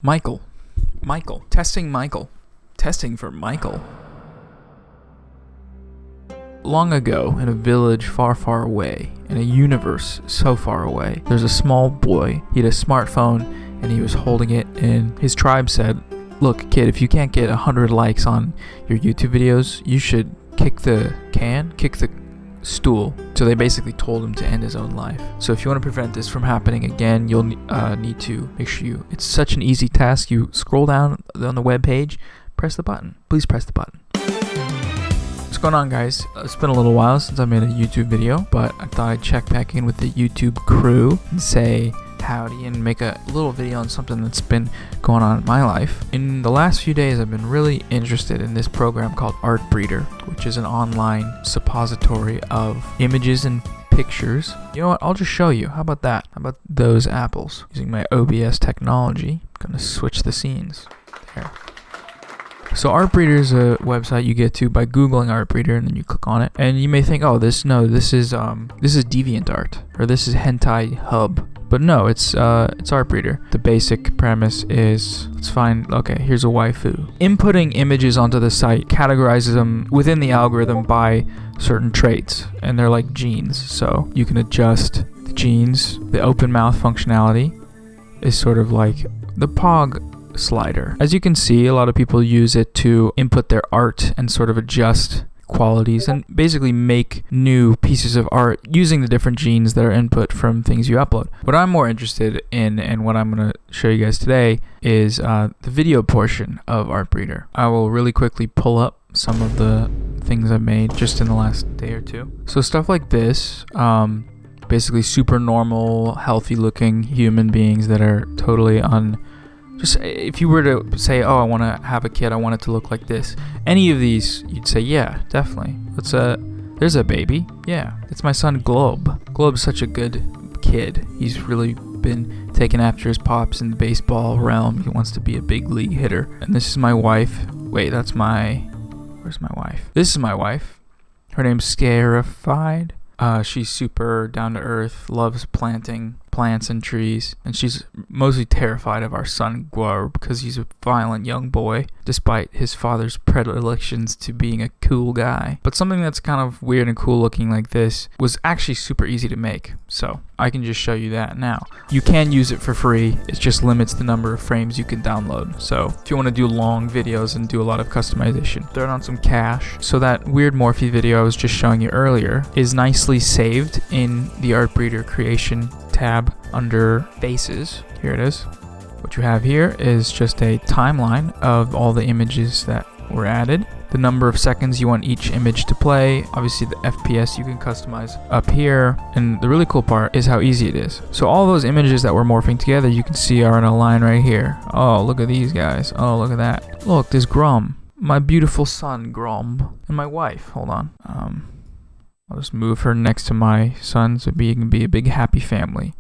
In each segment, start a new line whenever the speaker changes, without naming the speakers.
Michael. Testing Michael. Testing for Michael. Long ago, in a village far, far away, in a universe so far away, there's a small boy. He had a smartphone, and he was holding it, and his tribe said, "Look, kid, if you can't get 100 likes on your YouTube videos, you should kick the stool." So they basically told him to end his own life. So if you want to prevent this from happening again, you'll need to make sure it's such an easy task. You scroll down on the web page, press the button. Please press the button. What's going on, guys? It's been a little while since I made a YouTube video, but I thought I'd check back in with the YouTube crew and say howdy and make a little video on something that's been going on in my life. In the last few days, I've been really interested in this program called Artbreeder, which is an online suppository of images and pictures. You know what? I'll just show you. How about that? How about those apples? Using my OBS technology, I'm gonna switch the scenes. There. So Artbreeder is a website you get to by googling Artbreeder, and then you click on it, and you may think, oh, this is DeviantArt, or this is Hentai Hub. But no, it's Artbreeder. The basic premise is, let's find, okay, here's a waifu. Inputting images onto the site categorizes them within the algorithm by certain traits, and they're like genes. So you can adjust the genes. The open mouth functionality is sort of like the Pog slider. As you can see, a lot of people use it to input their art and sort of adjust qualities and basically make new pieces of art using the different genes that are input from things you upload. What I'm more interested in, and what I'm going to show you guys today, is the video portion of Artbreeder. I will really quickly pull up some of the things I've made just in the last day or two. So stuff like this, basically super normal, healthy looking human beings that are totally just if you were to say, oh, I want to have a kid, I want it to look like this. Any of these, you'd say, yeah, definitely. There's a baby. Yeah, it's my son Globe. Globe's such a good kid. He's really been taken after his pops in the baseball realm. He wants to be a big league hitter. And this is my wife. Wait, where's my wife? This is my wife. Her name's Scarified. She's super down to earth, loves planting plants and trees, and she's mostly terrified of our son Guar because he's a violent young boy, despite his father's predilections to being a cool guy. But something that's kind of weird and cool looking like this was actually super easy to make, so I can just show you that now. You can use it for free, it just limits the number of frames you can download. So if you want to do long videos and do a lot of customization, throw it on some cash. So that weird Morphe video I was just showing you earlier is nicely saved in the Artbreeder creation tab under faces. Here it is. What you have here is just a timeline of all the images that were added, the number of seconds you want each image to play, obviously the FPS you can customize up here, and the really cool part is how easy it is. So all those images that we're morphing together, you can see are in a line right here. Oh, look at these guys. Oh, look at that. Look, there's Grom, my beautiful son Grom, and my wife. Hold on. I'll just move her next to my son so we can be a big happy family.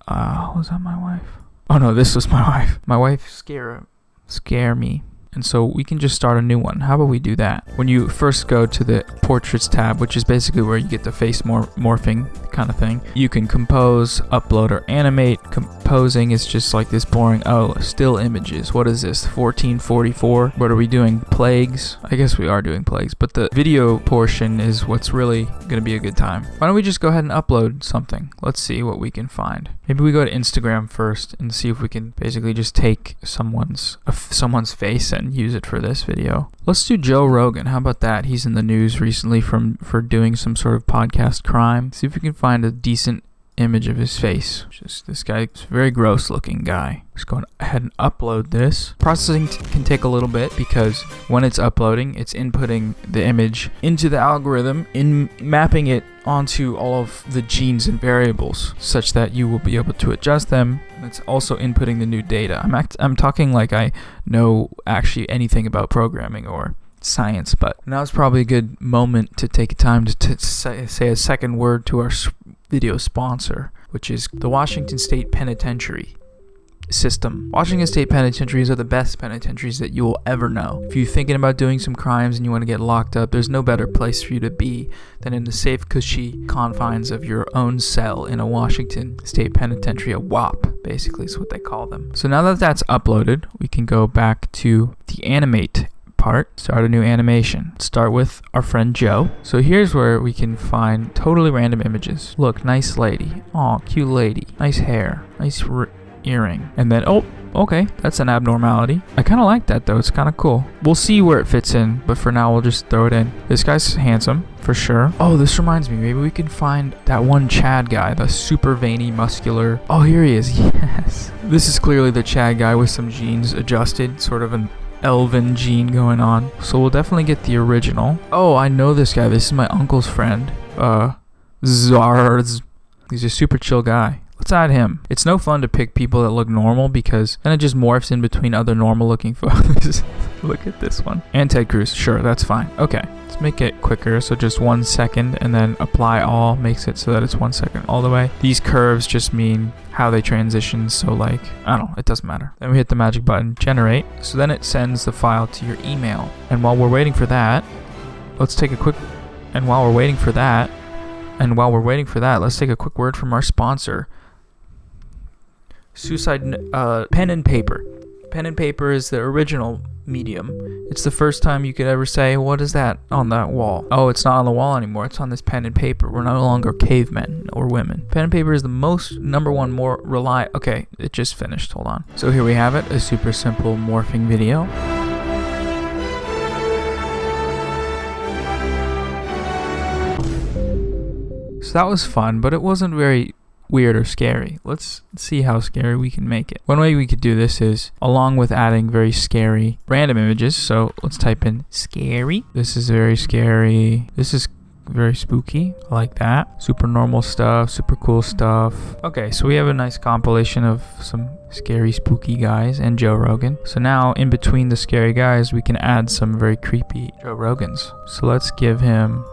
Was that my wife? Oh no, this was my wife. My wife scare me. And so we can just start a new one. How about we do that? When you first go to the Portraits tab, which is basically where you get the face morphing kind of thing, you can compose, upload, or animate. Composing is just like this boring, oh, still images. What is this, 1444? What are we doing, plagues? I guess we are doing plagues, but the video portion is what's really going to be a good time. Why don't we just go ahead and upload something? Let's see what we can find. Maybe we go to Instagram first and see if we can basically just take someone's face and use it for this video. Let's do Joe Rogan. How about that? He's in the news recently for doing some sort of podcast crime. See if we can find a decent image of his face. Just this guy, very gross looking guy. Just go ahead and upload this. Processing can take a little bit because when it's uploading, it's inputting the image into the algorithm, mapping it onto all of the genes and variables such that you will be able to adjust them. It's also inputting the new data. I'm talking like I know actually anything about programming or science, but now is probably a good moment to take time to say a second word to our video sponsor, which is the Washington State Penitentiary system. Washington State penitentiaries are the best penitentiaries that you will ever know. If you're thinking about doing some crimes and you want to get locked up, there's no better place for you to be than in the safe, cushy confines of your own cell in a Washington State penitentiary, a WAP. basically is what they call them. So now that that's uploaded, we can go back to the animate part, start a new animation. Start with our friend Joe. So here's where we can find totally random images. Look, nice lady. Aw, cute lady. Nice hair. Nice earring. And then, oh, okay, that's an abnormality. I kind of like that though. It's kind of cool. We'll see where it fits in, but for now we'll just throw it in. This guy's handsome for sure. Oh, this reminds me, maybe we can find that one Chad guy, the super veiny, muscular. Oh, here he is. Yes, this is clearly the Chad guy with some jeans adjusted, sort of an elven gene going on. So we'll definitely get the original. Oh, I know this guy. This is my uncle's friend, Zarz. He's a super chill guy. Let's add him. It's no fun to pick people that look normal because then it just morphs in between other normal looking photos. Look at this one. And Ted Cruz. Sure, that's fine. Okay, let's make it quicker. So just 1 second, and then apply all makes it so that it's 1 second all the way. These curves just mean how they transition. So like, I don't know, it doesn't matter. Then we hit the magic button, generate. So then it sends the file to your email. And while we're waiting for that, let's take a quick, and while we're waiting for that, let's take a quick word from our sponsor. Pen and paper. Pen and paper is the original medium. It's the first time you could ever say, what is that on that wall? Oh, it's not on the wall anymore. It's on this pen and paper. We're no longer cavemen or women. Pen and paper is the number one more reliable. Okay, it just finished. Hold on. So here we have it. A super simple morphing video. So that was fun, but it wasn't very weird or scary. Let's see how scary we can make it. One way we could do this is along with adding very scary random images. So let's type in scary. This is very scary. This is very spooky. I like that. Super normal stuff, super cool stuff. Okay, so we have a nice compilation of some scary spooky guys and Joe Rogan. So now in between the scary guys, we can add some very creepy Joe Rogans. So let's give him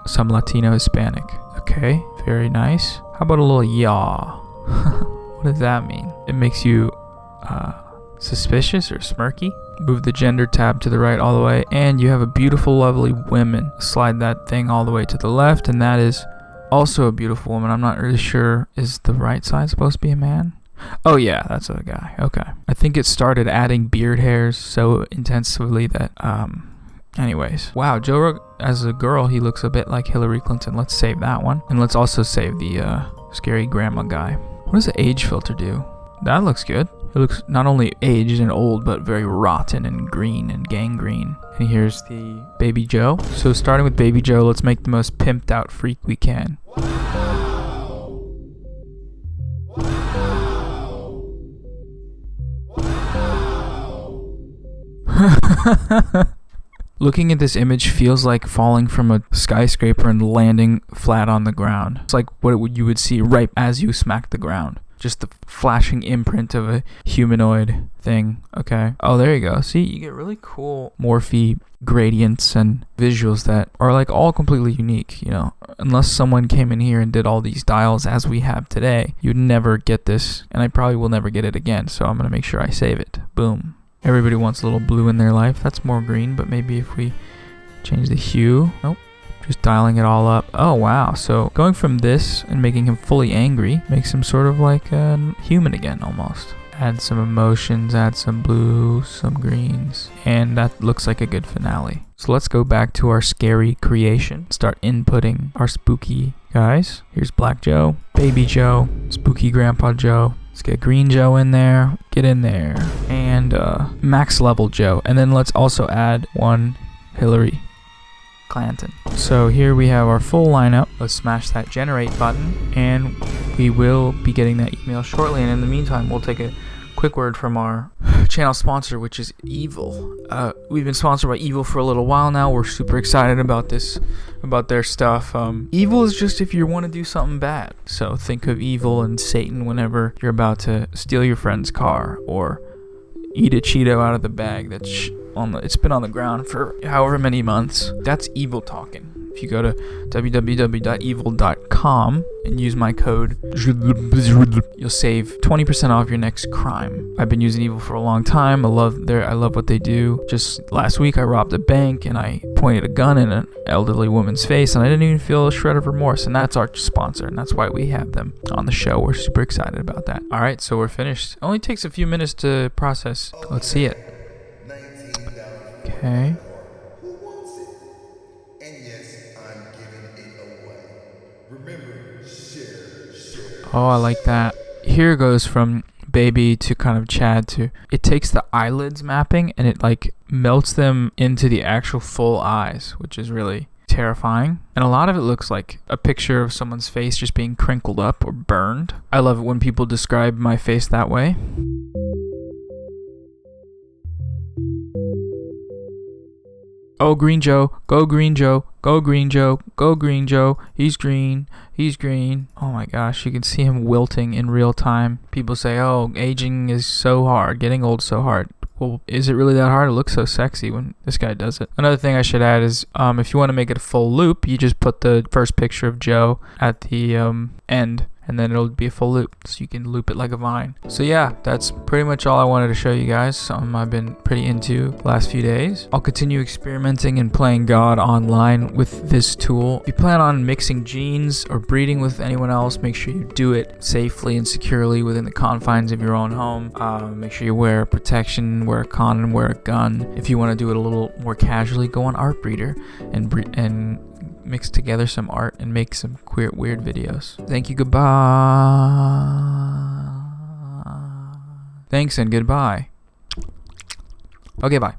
some Latino Hispanic. Okay, very nice. How about a little yaw? What does that mean? It makes you suspicious or smirky. Move the gender tab to the right all the way, and you have a beautiful, lovely woman. Slide that thing all the way to the left, and that is also a beautiful woman. I'm not really sure. Is the right side supposed to be a man? Oh yeah, that's a guy. Okay. I think it started adding beard hairs so intensively that anyways, wow, Joe Rogan as a girl, he looks a bit like Hillary Clinton. Let's save that one. And let's also save the scary grandma guy. What does the age filter do? That looks good. It looks not only aged and old, but very rotten and green and gangrene. And here's the baby Joe. So starting with baby Joe, let's make the most pimped out freak we can.
Wow.
Looking at this image feels like falling from a skyscraper and landing flat on the ground. It's like what you would see right as you smack the ground. Just the flashing imprint of a humanoid thing. Okay. Oh, there you go. See, you get really cool morphy gradients and visuals that are like all completely unique, you know. Unless someone came in here and did all these dials as we have today, you'd never get this, and I probably will never get it again. So I'm going to make sure I save it. Boom. Everybody wants a little blue in their life. That's more green, but maybe if we change the hue. Nope. Just dialing it all up. Oh, wow. So going from this and making him fully angry makes him sort of like a human again, almost. Add some emotions, add some blue, some greens, and that looks like a good finale. So let's go back to our scary creation. Start inputting our spooky guys. Here's Black Joe, Baby Joe, Spooky Grandpa Joe. Let's get Green Joe in there, get in there, and Max Level Joe. And then let's also add one Hillary Clinton. So here we have our full lineup. Let's smash that generate button, and we will be getting that email shortly. And in the meantime, we'll take a quick word from our channel sponsor, which is Evil. We've been sponsored by Evil for a little while now. We're super excited about this, about their stuff. Evil is just if you want to do something bad. So think of evil and Satan whenever you're about to steal your friend's car or eat a Cheeto out of the bag that's it's been on the ground for however many months. That's evil talking. If you go to www.evil.com and use my code, you'll save 20% off your next crime. I've been using Evil for a long time. I love what they do. Just last week I robbed a bank and I pointed a gun in an elderly woman's face and I didn't even feel a shred of remorse, and that's our sponsor, and that's why we have them on the show. We're super excited about that. All right, so we're finished. It only takes a few minutes to process. Let's see it. Okay.
Who wants it? And yes, I'm giving it away. Remember, share.
Oh, I like that. Here goes from baby to kind of Chad to, it takes the eyelids mapping and it like melts them into the actual full eyes, which is really terrifying. And a lot of it looks like a picture of someone's face just being crinkled up or burned. I love it when people describe my face that way. Oh, Green Joe, go Green Joe, go Green Joe, go Green Joe, he's green. Oh my gosh, you can see him wilting in real time. People say, oh, aging is so hard, getting old so hard. Well, is it really that hard? It looks so sexy when this guy does it. Another thing I should add is if you want to make it a full loop, you just put the first picture of Joe at the end, and then it'll be a full loop, so you can loop it like a vine. So yeah, that's pretty much all I wanted to show you guys. Something I've been pretty into the last few days. I'll continue experimenting and playing God online with this tool. If you plan on mixing genes or breeding with anyone else, make sure you do it safely and securely within the confines of your own home. Make sure you wear protection, wear a condom, wear a gun. If you want to do it a little more casually, go on Artbreeder and mix together some art and make some weird videos. Thank you, goodbye. Thanks and goodbye. Okay, bye.